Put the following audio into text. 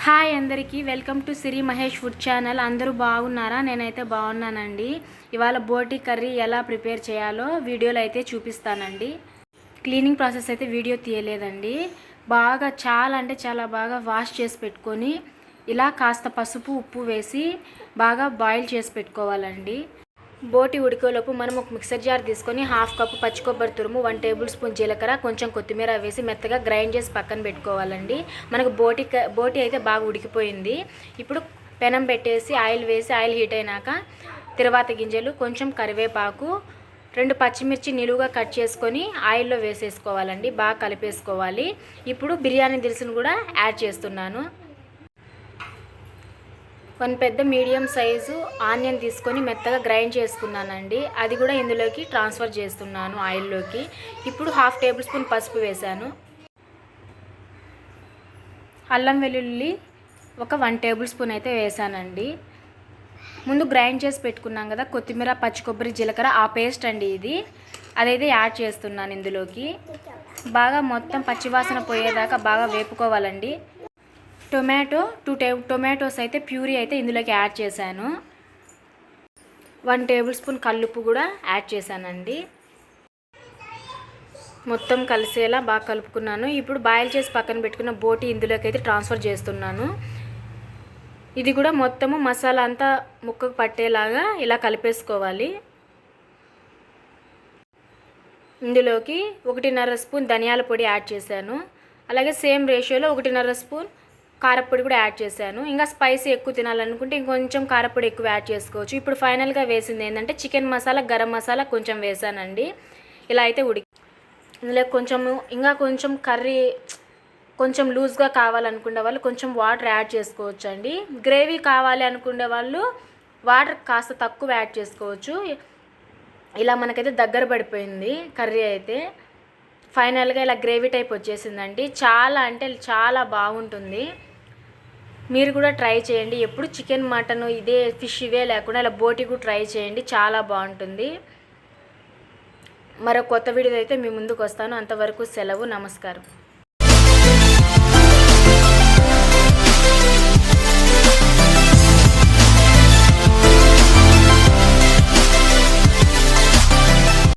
Hi అందరికీ welcome to Siri Mahesh food channel. అందరూ బాగున్నారా? నేనైతే బాగున్నానండి. ఇవాళ బోటి కర్రీ ఎలా ప్రిపేర్ చేయాలో వీడియోలో అయితే చూపిస్తానండి. క్లీనింగ్ ప్రాసెస్ అయితే వీడియో తీయలేదండి. చాలా అంటే చాలా బాగా వాష్ చేసి పెట్టుకొని ఇలా కాస్త పసుపు ఉప్పు వేసి బాగా బాయిల్ చేసి పెట్టుకోవాలండి. బోటి ఉడికేలోపు మనం ఒక మిక్సర్ జార్ తీసుకొని హాఫ్ కప్పు పచ్చి కొబ్బరి తురుము, 1 టేబుల్ స్పూన్ జీలకర్ర, కొంచెం కొత్తిమీర వేసి మెత్తగా గ్రైండ్ చేసి పక్కన పెట్టుకోవాలండి. మనకు బోటి అయితే బాగా ఉడికిపోయింది. ఇప్పుడు పెనం పెట్టేసి ఆయిల్ వేసి ఆయిల్ హీట్ అయినాక తిరువాత గింజలు, కొంచెం కరివేపాకు, 2 పచ్చిమిర్చి నిలువుగా కట్ చేసుకొని ఆయిల్లో వేసేసుకోవాలండి. బాగా కలిపేసుకోవాలి. ఇప్పుడు బిర్యానీ దినుసును కూడా యాడ్ చేస్తున్నాను. 1 పెద్ద మీడియం సైజు ఆనియన్ తీసుకొని మెత్తగా గ్రైండ్ చేసుకున్నానండి. అది కూడా ఇందులోకి ట్రాన్స్ఫర్ చేస్తున్నాను ఆయిల్లోకి. ఇప్పుడు హాఫ్ టేబుల్ స్పూన్ పసుపు వేశాను. అల్లం వెల్లుల్లి ఒక 1 టేబుల్ స్పూన్ అయితే వేసానండి. ముందు గ్రైండ్ చేసి పెట్టుకున్నాం కదా కొత్తిమీర, పచ్చి కొబ్బరి, జీలకర్ర, ఆ పేస్ట్ అండి ఇది. అదైతే యాడ్ చేస్తున్నాను ఇందులోకి. బాగా మొత్తం పచ్చివాసన పోయేదాకా బాగా వేపుకోవాలండి. టొమాటోస్ అయితే ప్యూరీ అయితే ఇందులోకి యాడ్ చేశాను. 1 టేబుల్ స్పూన్ కల్లుప్పు కూడా యాడ్ చేశానండి. మొత్తం కలిసేలా బాగా కలుపుకున్నాను. ఇప్పుడు బాయిల్ చేసి పక్కన పెట్టుకున్న బోటి ఇందులోకి అయితే ట్రాన్స్ఫర్ చేస్తున్నాను. ఇది కూడా మొత్తము మసాలా అంతా ముక్కకు పట్టేలాగా ఇలా కలిపేసుకోవాలి. ఇందులోకి 1.5 స్పూన్ ధనియాల పొడి యాడ్ చేశాను. అలాగే సేమ్ రేషియోలో 1.5 స్పూన్ కారపొడి కూడా యాడ్ చేశాను. ఇంకా స్పైసీ ఎక్కువ తినాలనుకుంటే ఇంకొంచెం కారపొడి ఎక్కువ యాడ్ చేసుకోవచ్చు. ఇప్పుడు ఫైనల్గా వేసింది ఏంటంటే చికెన్ మసాలా, గరం మసాలా కొంచెం వేసానండి. ఇలా అయితే ఇందులో ఇంకా కొంచెం కర్రీ కొంచెం లూజ్గా కావాలనుకునే వాళ్ళు కొంచెం వాటర్ యాడ్ చేసుకోవచ్చు అండి. గ్రేవీ కావాలి అనుకునే వాళ్ళు వాటర్ కాస్త తక్కువ యాడ్ చేసుకోవచ్చు. ఇలా మనకైతే దగ్గర పడిపోయింది కర్రీ అయితే. ఫైనల్గా ఇలా గ్రేవీ టైప్ వచ్చేసిందండి. చాలా అంటే చాలా బాగుంటుంది. మీరు కూడా ట్రై చేయండి. ఎప్పుడు చికెన్, మటన్ ఇదే ఫిష్ ఇవే లేకుండా ఇలా బోటి కూడా ట్రై చేయండి. చాలా బాగుంటుంది. మరో కొత్త వీడియో అయితే మీ ముందుకు వస్తాను. అంతవరకు సెలవు. నమస్కారం.